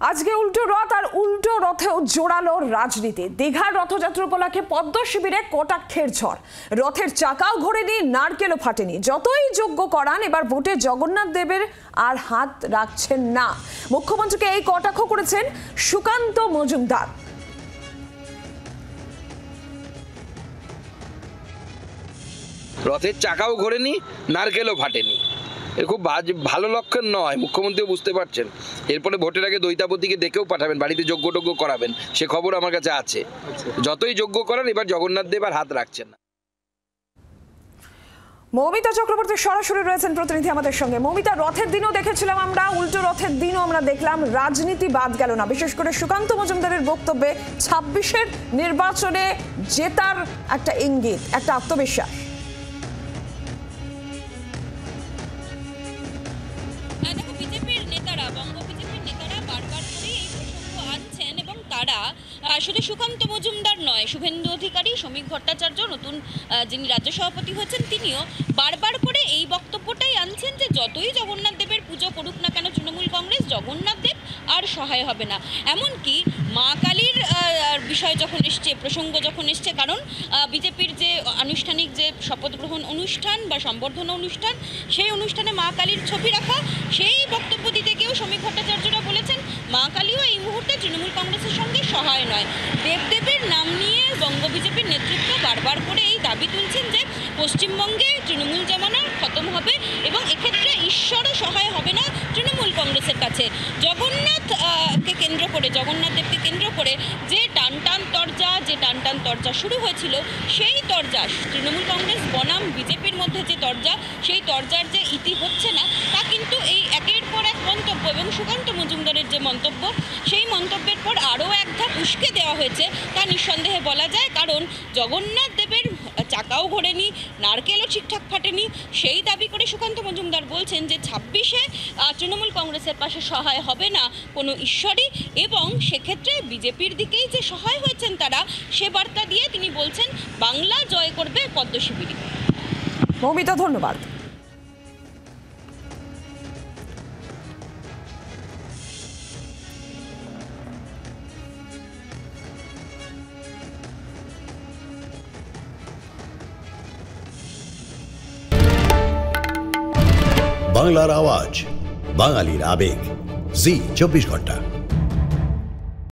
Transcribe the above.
আজকে উল্টো রথ আর উল্টো রথেও জোরালো রাজনীতি। দীঘার রথযাত্রা উপলক্ষে পদ্ম শিবিরে কটাক্ষের ঝড়। রথের চাকাও ঘোরেনি, নারকেলও ফাটেনি। যতই যোগ্য করান, এবার ভোটে জগন্নাথ দেবের আর হাত রাখছেন না। মুখ্যমন্ত্রীকে এই কটাক্ষ করেছেন সুকান্ত মজুমদার। রথের চাকাও ঘোরেনি, নারকেলও ফাটেনি। এ খুব ভালো লক্ষণ নয়। মুখ্যমন্ত্রীও বুঝতে পারছেন। এরপরে ভোটের আগে দৈতাপতিকে ডেকেও পাঠাবেন, বাড়িতে যজ্ঞ করাবেন, সে খবর আমার কাছে আছে। যতই যজ্ঞ করেন, এবার জগন্নাথ দেব আর হাত রাখছেন না। মৌমিতা চক্রবর্তী সরাসরি রয়েছেন প্রতিনিধি আমাদের সঙ্গে। মৌমিতা, রথের দিনও দেখেছিলাম আমরা, উল্টো রথের দিনও আমরা দেখলাম, রাজনীতি বাদ গেল না। বিশেষ করে সুকান্ত মজুমদারের বক্তব্যে 26-এর নির্বাচনে জেতার একটা ইঙ্গিত, একটা আত্মবিশ্বাস। শুধু সুকান্ত মজুমদার নয়, শুভেন্দু অধিকারী, শ্রমিক ভট্টাচার্য, নতুন যিনি রাজ্য সভাপতি হয়েছেন, তিনিও বারবার করে এই বক্তব্যটাই আনছেন যে যতই জগন্নাথ দেবের পুজো করুক না কেন তৃণমূল কংগ্রেস, জগন্নাথ দেব আর সহায় হবে না। এমনকি মা কালীর বিষয় যখন এসছে, প্রসঙ্গ যখন এসছে, কারণ বিজেপির যে আনুষ্ঠানিক যে শপথ গ্রহণ অনুষ্ঠান বা সম্বর্ধনা অনুষ্ঠান, সেই অনুষ্ঠানে মা কালীর ছবি রাখা, সেই বক্তব্য দিতে গিয়েও শ্রমিক ভট্টাচার্যরা বলেছেন মা কালীও এই মুহূর্তে তৃণমূল কংগ্রেসের সঙ্গে সহায় নয়। দেবদেবের নাম নিয়ে বঙ্গ বিজেপির নেতৃত্ব বারবার করে এই দাবি তুলছেন যে পশ্চিমবঙ্গে তৃণমূল জামানা খতম হবে এবং এক্ষেত্রে ঈশ্বরও সহায় হবে না তৃণমূল কংগ্রেসের কাছে। জগন্নাথকে কেন্দ্র করে, জগন্নাথ দেবকে কেন্দ্র করে যে টানটান তরজা শুরু হয়েছিল, সেই তরজা তৃণমূল কংগ্রেস বনাম বিজেপির মধ্যে যে তরজা, সেই তরজার যে ইতি হচ্ছে না, তা কিন্তু এই একের পর এক মন্তব্য এবং সুকান্ত মজুমদারের যে মন্তব্য, সেই মন্তব্যের পর আরও এক ধাপ উস্কে দেওয়া হয়েছে, তা নিঃসন্দেহে বলা যায়। কারণ জগন্নাথ দেবের চাকাও ঘোরেনি, নারকেলও ঠিকঠাক ফাটেনি, সেই দাবি করে সুকান্ত মজুমদার বলছেন যে 26-এ তৃণমূল কংগ্রেসের পাশে সহায় হবে না কোনো ঈশ্বরই, এবং সেক্ষেত্রে বিজেপির দিকেই যে সহায় হয়েছেন তারা, সে বার্তা দিয়ে তিনি বলছেন বাংলা জয় করবে পদ্ম শিবিরই। মৌমিতা, ধন্যবাদ। বাংলার আওয়াজ, বাঙালির আবেগ, জি 24 ঘন্টা।